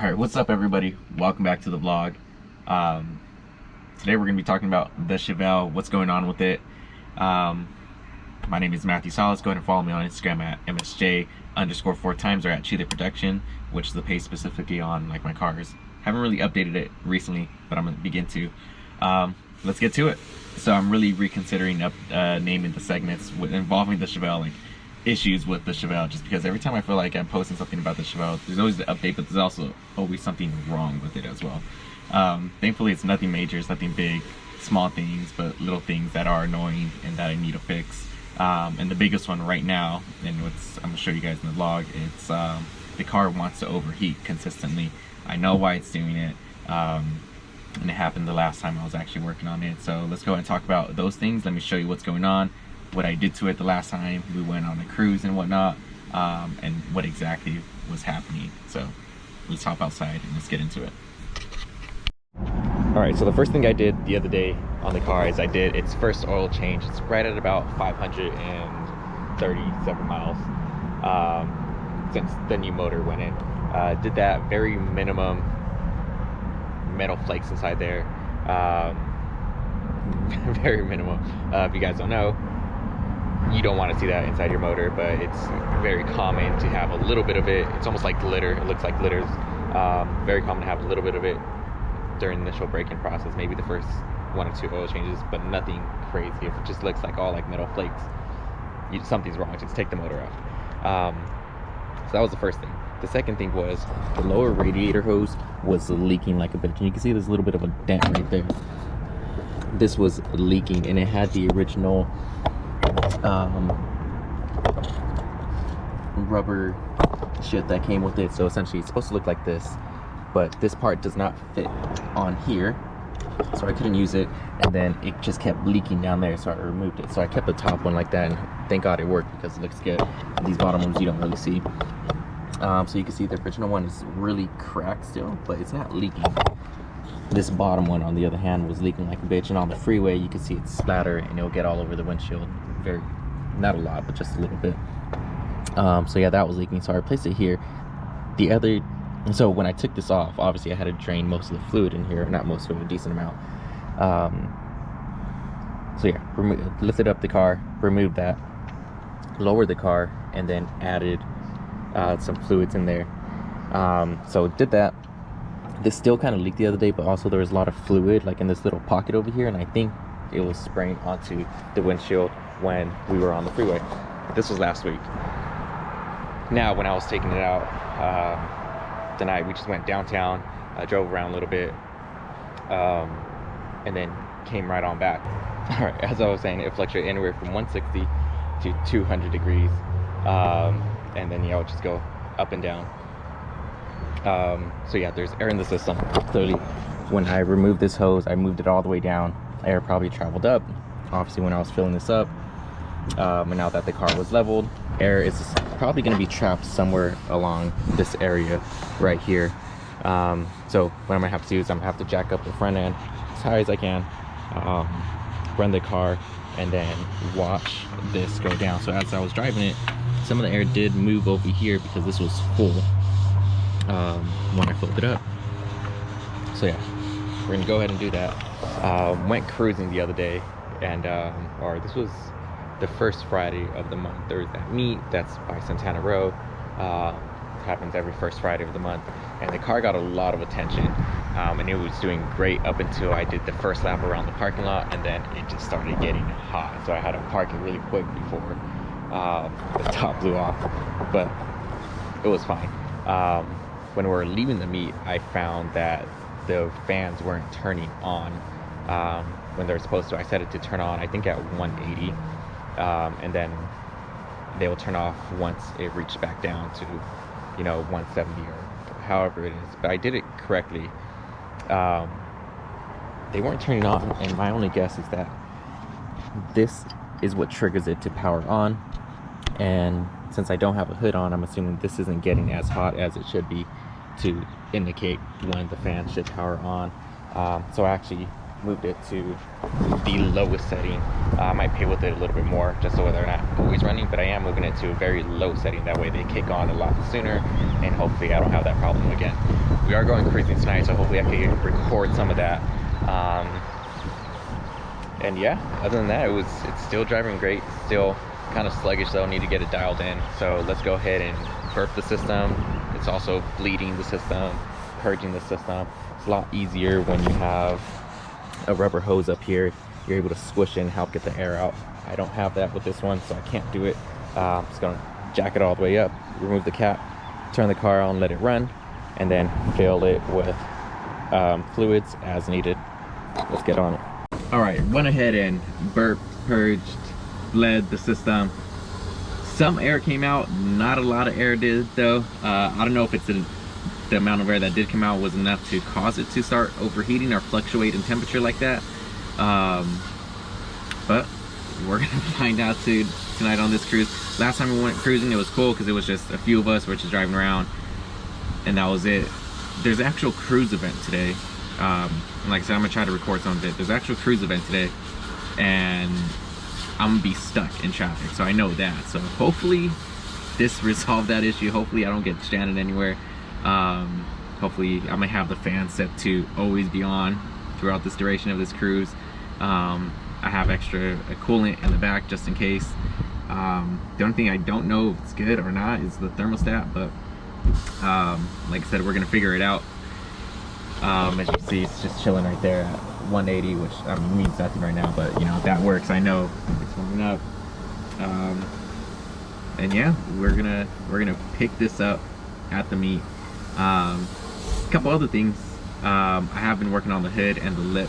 Alright, what's up everybody? Welcome back to the vlog. Today we're going to be talking about the Chevelle, what's going on with it. My name is Matthew Salas. Go ahead and follow me on Instagram at MSJ_4times or at Chile Production, which is the page specifically on like my cars. Haven't really updated it recently, but I'm going to begin to. Let's get to it. So I'm really reconsidering naming the segments involving the Chevelle, like issues with the Chevelle, just because every time I feel like I'm posting something about the Chevelle, there's always the update, but there's also always something wrong with it as well. Thankfully it's nothing major, it's nothing big, small things, but little things that are annoying and that I need to fix. And the biggest one right now, and I'm gonna show you guys in the vlog, it's the car wants to overheat consistently. I know why it's doing it, and it happened the last time I was actually working on it. So let's go ahead and talk about those things. Let me show you what's going on, what I did to it the last time we went on a cruise and whatnot, and what exactly was happening. So let's hop outside and let's get into it. Alright, so the first thing I did the other day on the car is I did its first oil change. It's right at about 537 miles since the new motor went in. Did that very minimum metal flakes inside there. Very minimum. If you guys don't know, you don't want to see that inside your motor, but it's very common to have a little bit of it. It's almost like glitter. It looks like glitters. Very common to have a little bit of it during the initial braking process, maybe the first 1 or 2 oil changes, but nothing crazy. If it just looks like all like metal flakes, something's wrong. Just take the motor off. So that was the first thing. The second thing was the lower radiator hose was leaking like a bitch, and you can see there's a little bit of a dent right there. This was leaking, and it had the original rubber shit that came with it. So essentially it's supposed to look like this, but this part does not fit on here, so I couldn't use it, and then it just kept leaking down there, so I removed it. So I kept the top one like that, and thank God it worked because it looks good. These bottom ones you don't really see. So you can see the original one is really cracked still, but it's not leaking. This bottom one, on the other hand, was leaking like a bitch, and on the freeway you can see it splatter and it'll get all over the windshield. Not a lot, but just a little bit. So yeah, that was leaking, so I replaced it here. So when I took this off, obviously I had to drain most of the fluid in here, not most of it, a decent amount. So yeah, lifted up the car, removed that, lowered the car, and then added some fluids in there. So did that. This still kind of leaked the other day, but also there was a lot of fluid like in this little pocket over here, and I think it was spraying onto the windshield when we were on the freeway. This was last week. Now when I was taking it out tonight, we just went downtown, drove around a little bit, and then came right on back. All right, as I was saying, it fluctuated anywhere from 160 to 200 degrees, and then it would just go up and down. So yeah, there's air in the system. Clearly, when I removed this hose, I moved it all the way down. Air probably traveled up, obviously, when I was filling this up. And now that the car was leveled, air is probably going to be trapped somewhere along this area right here. So what I'm gonna have to do is I'm gonna have to jack up the front end as high as I can, run the car, and then watch this go down. So as I was driving it, some of the air did move over here because this was full when I filled it up. So yeah, we're gonna go ahead and do that. Went cruising the other day, and or this was the first Friday of the month. There's that meet that's by Santana Row. Happens every first Friday of the month, and the car got a lot of attention, and it was doing great up until I did the first lap around the parking lot, and then it just started getting hot, so I had to park it really quick before the top blew off, but it was fine. When we were leaving the meet, I found that the fans weren't turning on when they're supposed to. I set it to turn on, I think at 180, and then they will turn off once it reached back down to 170 or however it is, but I did it correctly. They weren't turning on, and my only guess is that this is what triggers it to power on, and since I don't have a hood on, I'm assuming this isn't getting as hot as it should be to indicate when the fan should power on. So I actually moved it to the lowest setting. I might play with it a little bit more just so they're not always running, but I am moving it to a very low setting. That way they kick on a lot sooner, and hopefully I don't have that problem again. we are going cruising tonight, so hopefully I can record some of that. And yeah, other than that, it's still driving great. Still kind of sluggish though, need to get it dialed in. So let's go ahead and burp the system. It's also bleeding the system, purging the system. It's a lot easier when you have a rubber hose up here. You're able to squish in, help get the air out. I don't have that with this one, so I can't do it. Just gonna jack it all the way up, remove the cap, turn the car on, let it run, and then fill it with fluids as needed. Let's get on it. All right, went ahead and burped, purged, bled the system. Some air came out, not a lot of air did though. I don't know if it's the amount of air that did come out was enough to cause it to start overheating or fluctuate in temperature like that. But we're gonna find out tonight on this cruise. Last time we went cruising, it was cool because it was just a few of us. We're just driving around, and that was it. There's an actual cruise event today. And like I said, I'm gonna try to record some of it. There's an actual cruise event today, and I'm gonna be stuck in traffic, so I know that. So hopefully this resolved that issue. Hopefully I don't get stranded anywhere. Hopefully I'm gonna have the fan set to always be on throughout this duration of this cruise. I have extra coolant in the back just in case. The only thing I don't know if it's good or not is the thermostat, but like I said, we're gonna figure it out. As you see, it's just chilling right there at 180, which means nothing right now, but you know, that works. I know it's warming up. And yeah, we're gonna pick this up at the meet. A couple other things. I have been working on the hood and the lip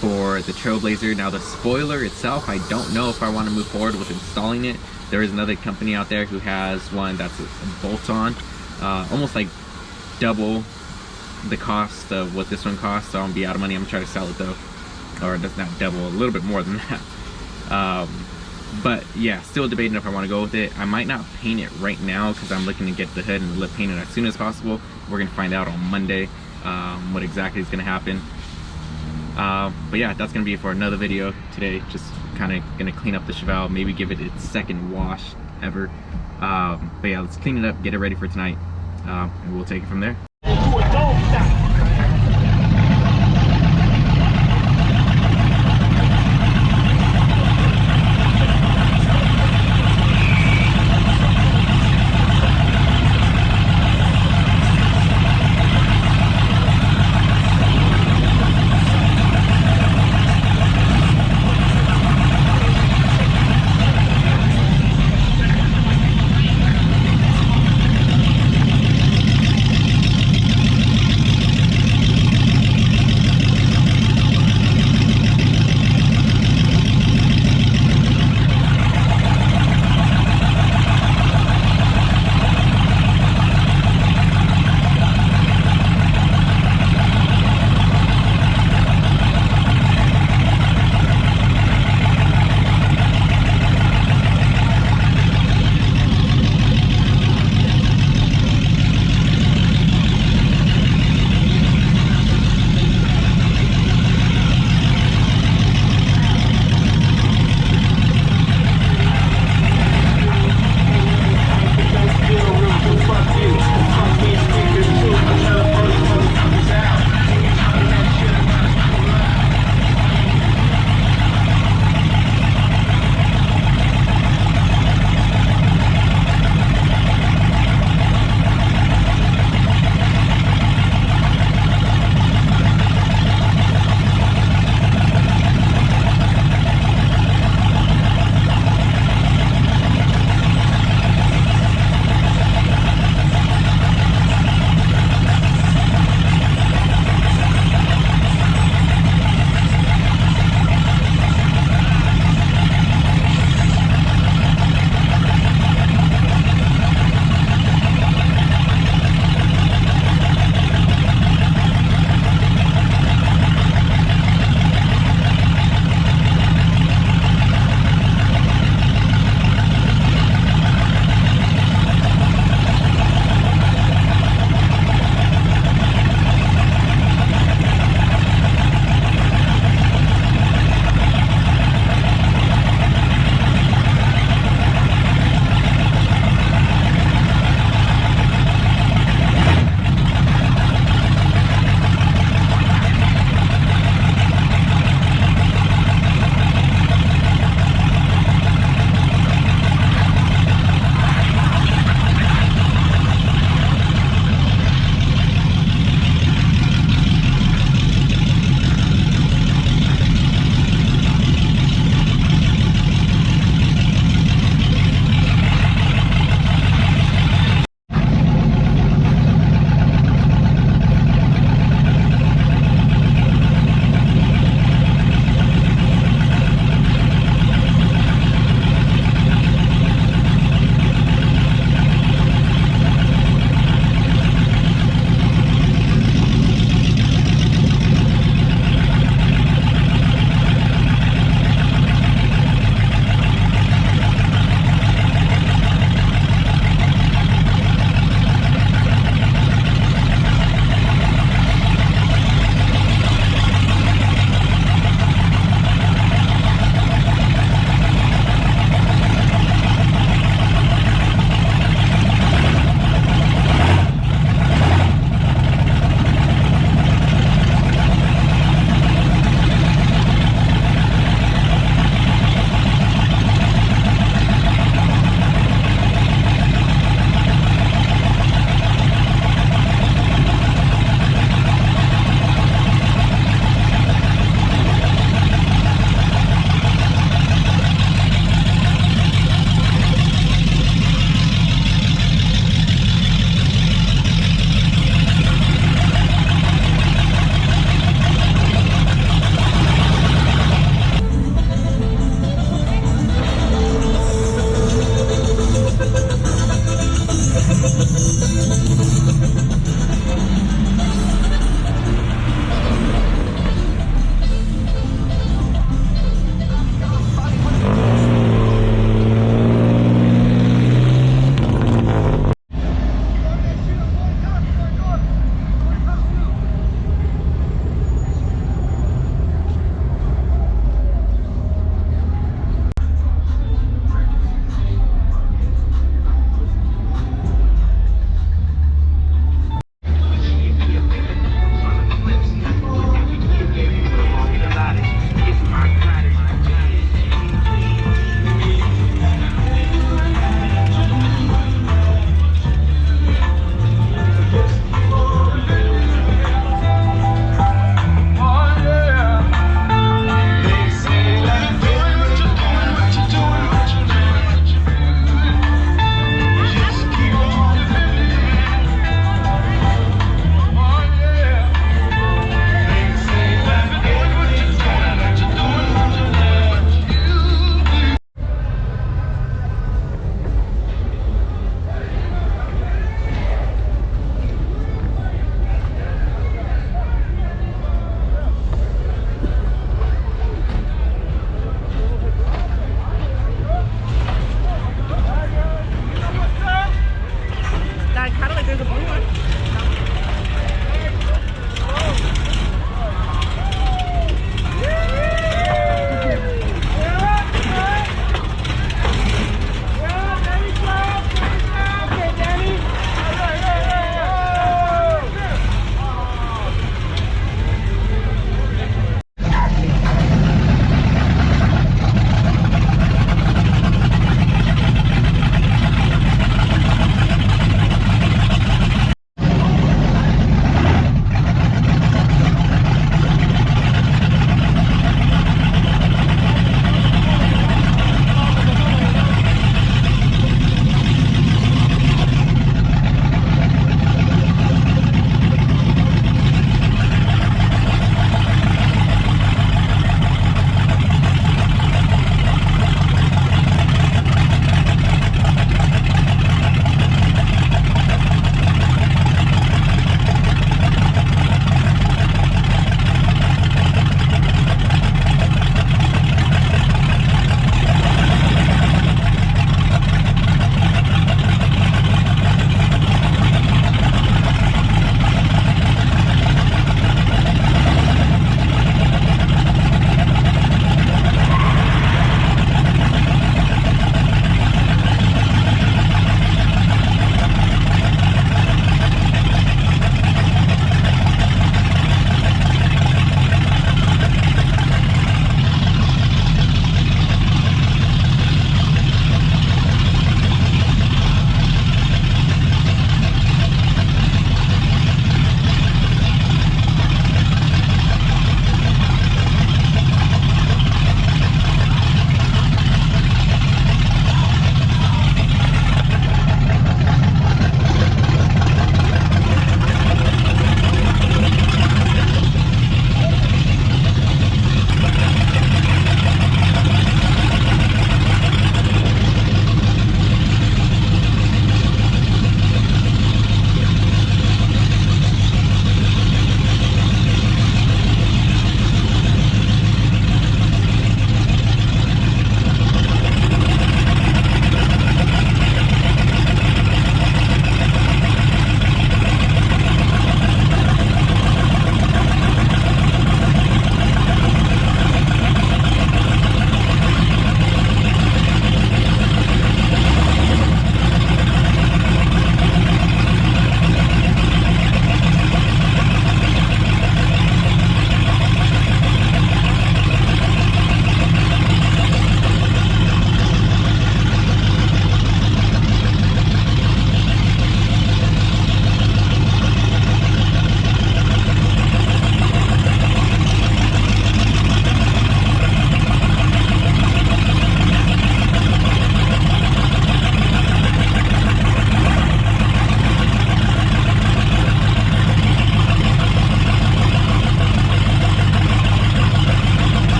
for the Trailblazer. Now the spoiler itself, I don't know if I want to move forward with installing it. There is another company out there who has one that's a bolt-on, almost like double the cost of what this one costs, so I'm gonna be out of money. I'm gonna try to sell it though, or that's not double, a little bit more than that. But yeah, still debating if I want to go with it. I might not paint it right now because I'm looking to get the hood and the lip painted as soon as possible. We're gonna find out on Monday what exactly is gonna happen. But yeah, that's gonna be it for another video today. Just kind of gonna clean up the Chevelle, maybe give it its second wash ever. But yeah, let's clean it up, get it ready for tonight, and we'll take it from there.